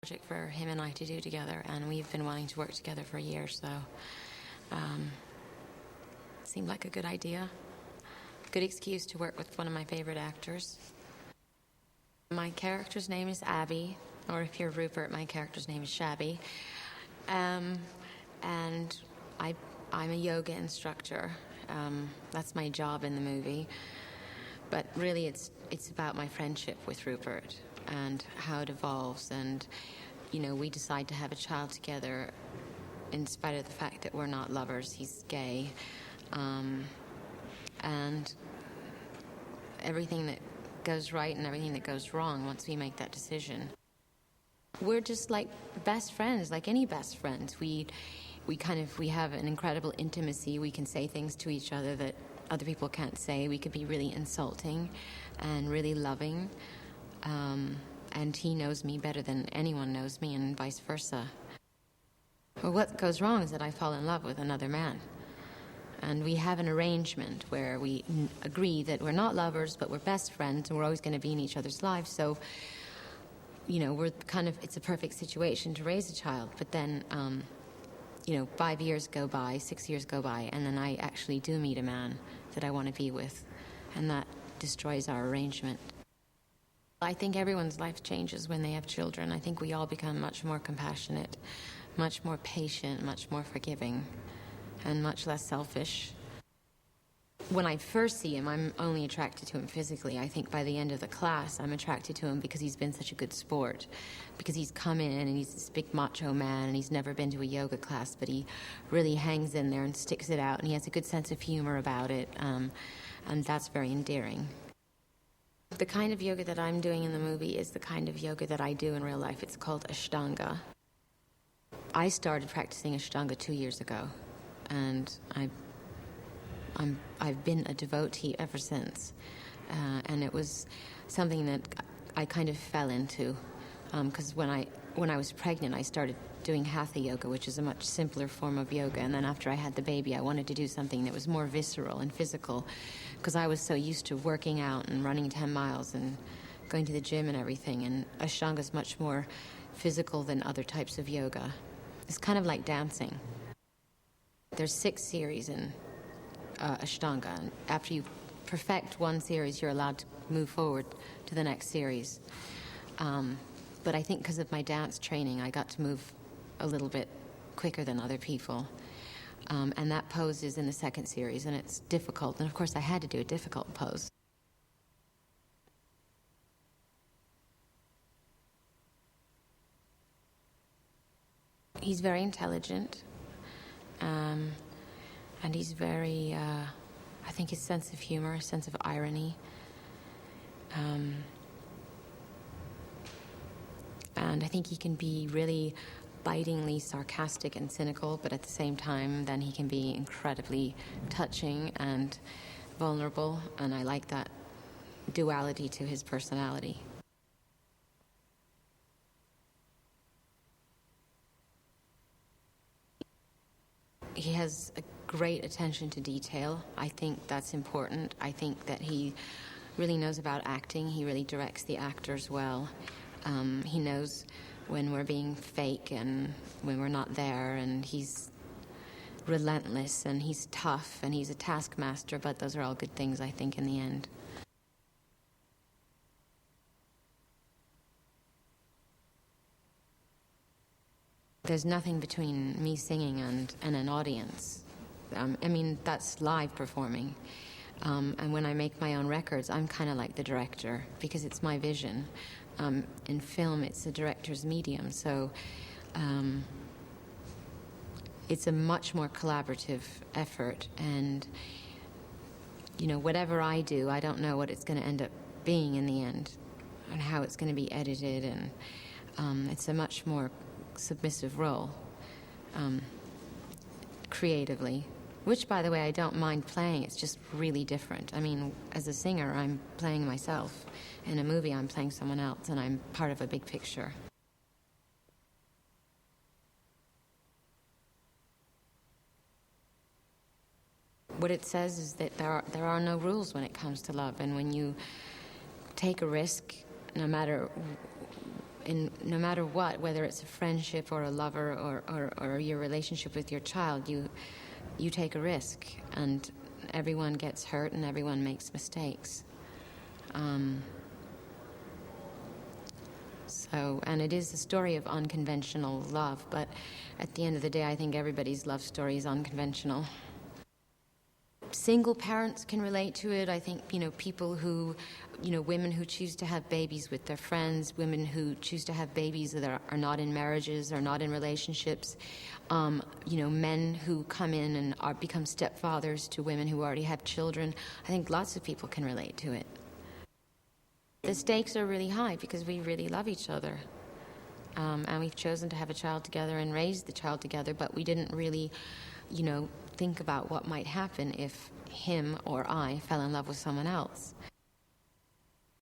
Project for him and I to do together, and we've been wanting to work together for years, so seemed like a good idea. Good excuse to work with one of my favorite actors. My character's name is Abby, or if you're Rupert, my character's name is Shabby. And I'm a yoga instructor. That's my job in the movie. But really, it's about my friendship with Rupert and how it evolves. And, you know, we decide to have a child together in spite of the fact that we're not lovers. He's gay. And everything that goes right and everything that goes wrong once we make that decision. We're just like best friends, like any best friends. We have an incredible intimacy. We can say things to each other that other people can't say. We could be really insulting and really loving. And he knows me better than anyone knows me, and vice versa. Well, what goes wrong is that I fall in love with another man. And we have an arrangement where we agree that we're not lovers, but we're best friends, and we're always going to be in each other's lives. So, you know, it's a perfect situation to raise a child. But then, 5 years go by, 6 years go by, and then I actually do meet a man that I want to be with, and that destroys our arrangement. I think everyone's life changes when they have children. I think we all become much more compassionate, much more patient, much more forgiving, and much less selfish. When I first see him, I'm only attracted to him physically. I think by the end of the class, I'm attracted to him because he's been such a good sport, because he's come in and he's this big macho man and he's never been to a yoga class, but he really hangs in there and sticks it out, and he has a good sense of humor about it, and that's very endearing. The kind of yoga that I'm doing in the movie is the kind of yoga that I do in real life. It's called Ashtanga. I started practicing Ashtanga 2 years ago, and I've been a devotee ever since, and it was something that I kind of fell into, because when I was pregnant, I started doing Hatha yoga, which is a much simpler form of yoga, and then after I had the baby, I wanted to do something that was more visceral and physical, because I was so used to working out and running 10 miles and going to the gym and everything, and Ashtanga is much more physical than other types of yoga. It's kind of like dancing. There's 6 series in Ashtanga, and after you perfect one series, you're allowed to move forward to the next series. But I think because of my dance training, I got to move a little bit quicker than other people. And that pose is in the 2nd series, and it's difficult. And of course, I had to do a difficult pose. He's very intelligent. And he's very, I think his sense of humor, a sense of irony. And I think he can be really bitingly sarcastic and cynical, but at the same time, then he can be incredibly touching and vulnerable, and I like that duality to his personality. He has a great attention to detail. I think that's important. I think that he really knows about acting. He really directs the actors well. He knows when we're being fake and when we're not there, and he's relentless and he's tough and he's a taskmaster, but those are all good things, I think, in the end. There's nothing between me singing and an audience. That's live performing. And when I make my own records, I'm kind of like the director because it's my vision. In film, it's a director's medium, so it's a much more collaborative effort. And, whatever I do, I don't know what it's going to end up being in the end and how it's going to be edited. And it's a much more submissive role, creatively, which, by the way, I don't mind playing. It's just really different. As a singer, I'm playing myself. In a movie, I'm playing someone else, and I'm part of a big picture. What it says is that there are no rules when it comes to love, and when you take a risk, no matter in no matter what, whether it's a friendship or a lover or your relationship with your child, you take a risk, and everyone gets hurt and everyone makes mistakes. And it is a story of unconventional love, but at the end of the day, I think everybody's love story is unconventional. Single parents can relate to it. I think, people who, women who choose to have babies with their friends, women who choose to have babies that are not in marriages or not in relationships, men who come in and become stepfathers to women who already have children. I think lots of people can relate to it. The stakes are really high because we really love each other. And we've chosen to have a child together and raise the child together, but we didn't really, think about what might happen if him or I fell in love with someone else.